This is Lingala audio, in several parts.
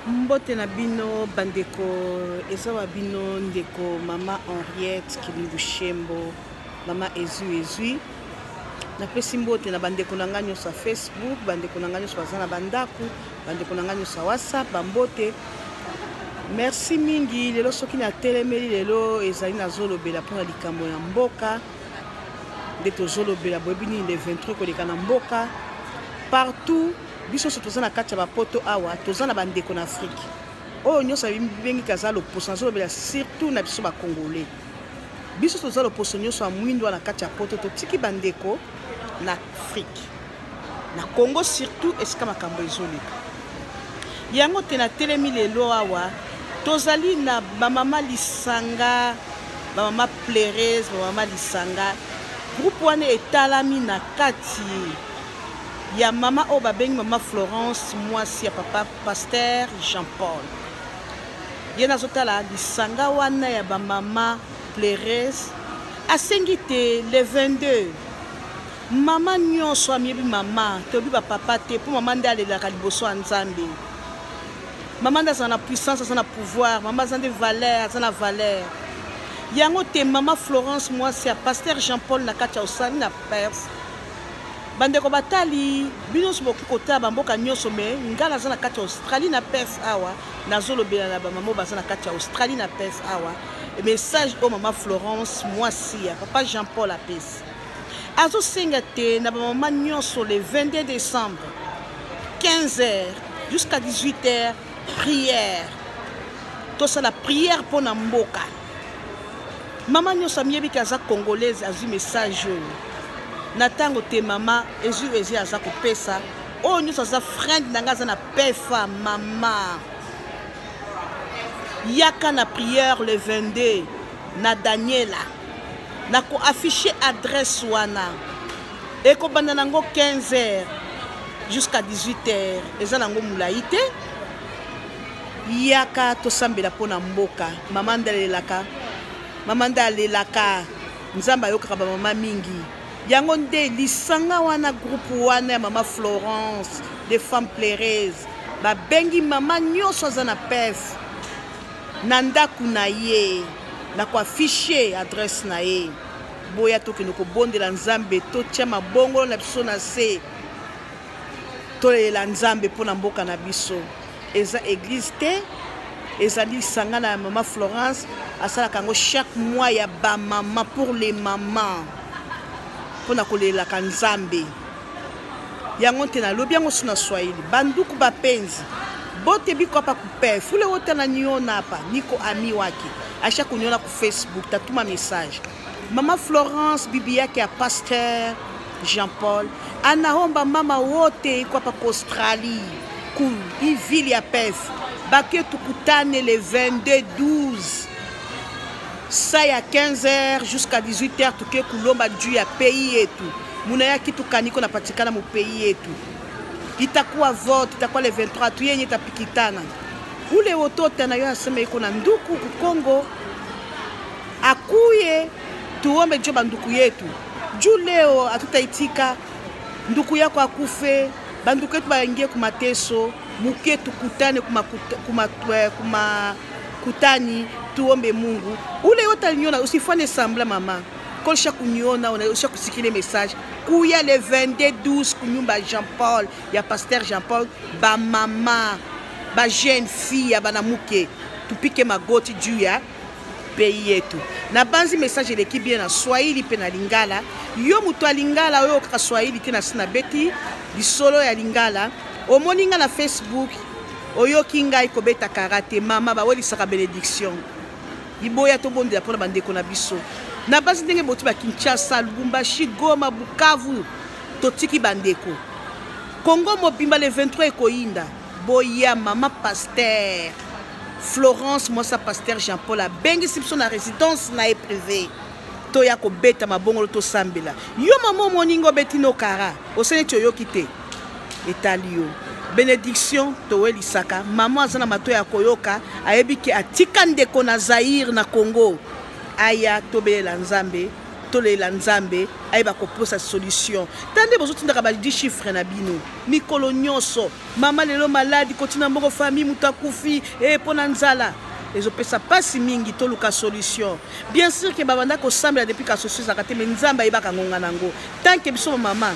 Mbote na bino bandeko ezawa bino ndeko mama Henriette Kilimbushembo mama Ezui na pesi mbote na bandeko na nganyo sa Facebook bandeko na nganyo sa na bandaku bandeko na nganyo sa WhatsApp bambote merci mingi lelo soki na telemeli lelo ezali na zolobela pona likambo ya mboka ndeto zolobela bobini le 23 koleka na mboka partout biso so tozana kati ya bapoto awa tozana bandeko na Afrique oyo nyonso bengi kaza loposo nazolobela surtout na biso bakongolais biso tozala loposo nyonso ya mwindo na kati ya poto totiki bandeko na Afrique na Congo surtout esika makambo ezoleka yango te na telemi lelo awa tozali na bamama lisanga bamama pleureuse bamama lisanga groupe wana etalami na kati ya mama o babengi mama Florence mwasi ya papa Pasteur Jean-Paul yena zotala lisanga wana ya bamama pleureuse asengi te le 22 mama nyonso amiebi mama tobi papa te po mama nde alelaka liboso ya Nzambe mama nde aza na puissance aza na pouvoir mama aza nde valeur aza na valeur yango te mama Florence mwasi ya Pasteur Jean-Paul na kati ya osali na Perse bandeko batali bino soboki kota bamboka nyonso me ngala za na kati ya Australie na Perth awa nazolobela na bamamo baza na kati ya Australie na Perth awa message o mama Florence mwasi ya papa Jean-Paul apesi azosenga te na bamama nyonso le 22 décembre 15h jusqu'à 18h prière tosala prière pona mboka mama nyonso amiebi kaza congolaise azwi message na tango te mama Ezui aza kopesa oyo nyonso aza friend na nga aza na pefa mama yaka na prière le 22 na Daniela na ko afficher adresse wana ekobanda nango 15h jusqu'à 18h eza nango mulai te yaka tosambela pona mboka mama ndalelaka Nzamba yokaka ba mama mingi yango nde lisanga wana groupe wana ya mama Florence des femmes pleureuses babengi mama nyonso aza na pef na ndaku na ye na ko afficher adresse na ye boya tokende kobondela Nzambe totia mabongolo na biso na se tolela Nzambe mpona mboka na biso eza église te ezali lisanga na mama Florence asalaka yango chaque mois ya bamama pour les mamans pona kolelaka Nzambe yango te nalobi yango suna Swahili banduku bapenzi bote biko hapa kupe fule wote na niona hapa niko ami wake aisha kuniona ku Facebook tatuma message mama Florence bibi yake ya Pasteur Jean-Paul anaomba mama wote iko hapa ku Australie ku ville ya Perth bake tukutane le 22-12 ça ya 15h jusqu'à 18h tuke kulomba juu ya pays yetu muna yaki tukaniko na patikana mu pays yetu itakuwa vote itakuwa le 23 tuyenye tapikitana ule wotote na yo asema iko na nduku ku Kongo akuye tuombe jo banduku yetu juu leo atutaitika nduku yako akufe banduku yetu baingie kumateso muke tukutane kutani tuombe Mungu ule yote aliniona usifanye sambla mama kolsha kuniona unaisha kusikile message kuya le 22-12 kunyumba Jean-Paul ya Pasteur Jean-Paul ba mama ba jeune fille banamuke tupike magoti juu ya pays yetu na banzi message eleki bien na Swahili pe na Lingala yo mutu alingala oyo ka Swahili te na sina beti bisolo ya Lingala omoninga na Facebook oyo kinga ikobeta karate mama bawelisaka bénédiction iboya tobondela pona bandeko na biso na basi ndenge boti ba Kinshasa Lubumbashi Goma Bukavu totiki bandeko Congo mobimba le 23 ekoinda boya mama Pasteur Florence mwasa Pasteur Jean-Paul abengi sipso na résidence na e privé to ya kobeta mabongolo to sambela yo mama moningo betino kara osene choyoki te etalio bénédiction towe lisaka mama azana mato ya koyoka ayebiki atika ndeko na Zaire na Congo aya tobelela Nzambe tolela nzambe ayeba koposa solution tande bozotindaka ba 10 chiffres na bino mikolo nyonso mama lelo maladi kotina mboko famille mutu akufi pona nzala ezopesa pasi mingi toluka solution bien sûr que babanda kosambela depuis ka solution ezaka te me nzambe ayebaka ngonga nango tant que biso mama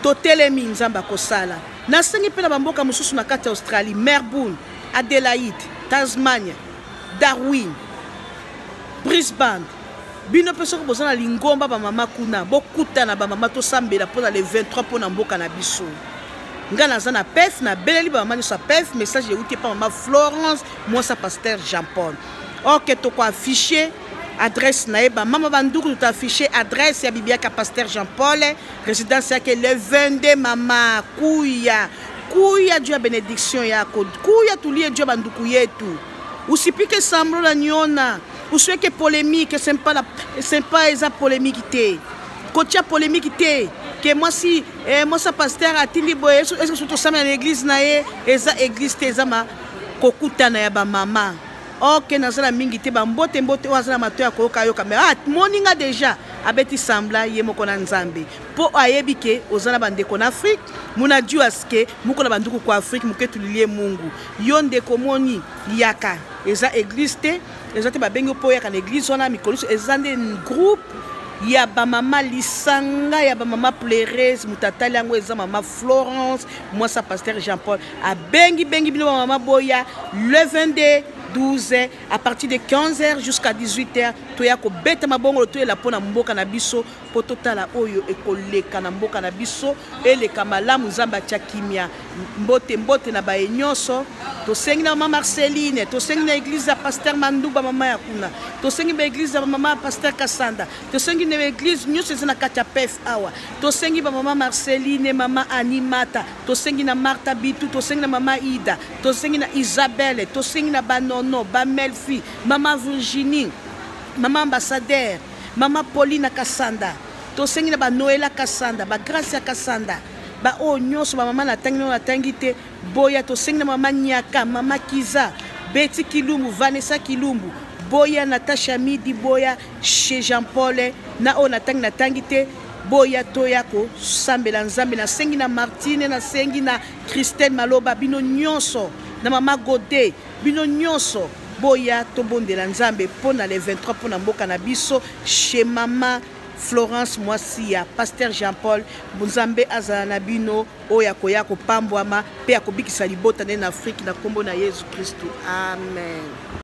totelemi nzambe akosala nasengi mpe na bamboka mosusu na kati ya Australie, Melbourne, Adelaide, Tasmania, Darwin, Brisbane. Bino pe soko bozana lingomba ba mama kuna bokutana ba mama tosambela pona le 23 pona mboka na biso. Nga nazana PEF na beleli ba mama sa PEF message euti pa mama Florence moi sa pasteur Jean-Paul. OK to ko afficher adresse na eba mama banduku to afficher adresse ya bibiaka pasteur Jean-Paul résidence yake le 22 mama kuya Dieu bénédiction yako kuya tulie Dieu banduku yetu usipike samblo na nyona usweke polémique c'est pas eza polémique té kotia polémique té que moi si moi sa pasteur atindi boye est-ce que surtout ça na l'église na ye eza église té eza ma kokutana ya ba mama. OK nazala mingi te ba mbote wazala matoya koyoka yoka mais moninga déjà abeti sambla ye moko na nzambe po ayebi ke ozala bandeko na Afrique muna Dieu aske muko na banduku kwa Afrique muketu lilie Mungu yo ndeko moni yaka eza église te eza te babengi po yaka na église wana mikoliso eza nde groupe ya ba mama lisanga ya ba mama pleureuse mutatali yango eza mama Florence moi sa pasteur Jean-Paul abengi bino mama boya le 22 12 à partir de 15h jusqu'à 18h toya ko beta mabongo to la pona mboka na biso po totala oyo ekoleka na mboka na biso eleka malamu zamba tia kimia mbote na ba nyonso to sengi na mama Marceline to sengi na église ya pasteur Manduba mama ya kuna to sengi ba église ya mama pasteur Kasanda to sengi na église nyonso zina katia PEF awa to sengi ba mama Marceline mama Animata to sengi na Martha Bitu to sengi na mama Ida to sengi na Isabelle to sengi na Banono ba Melfi mama Virginie mama ambassadeur mama Pauline Kasanda to sengi na ba Noela Kasanda ba Gracia Kasanda ba o nyonso ba mama na tangi te boya to sengi na mama Nyaka mama Kiza Betty Kilumbu Vanessa Kilumbu boya Natasha Midi boya chez Jean-Paul na o na tangi te boya toyako sambela nzambe na sengi na Martine na sengi na Christelle Maloba bino nyonso na mama Godé bino nyonso boya tobondela nzambe pona le 23 pona mboka na biso chez mama Florence Moisia pasteur Jean-Paul Nzambe azala na bino oya koya ko pambwama pe akobikisa libota na Afrique na kombo na Yesu Kristo amen.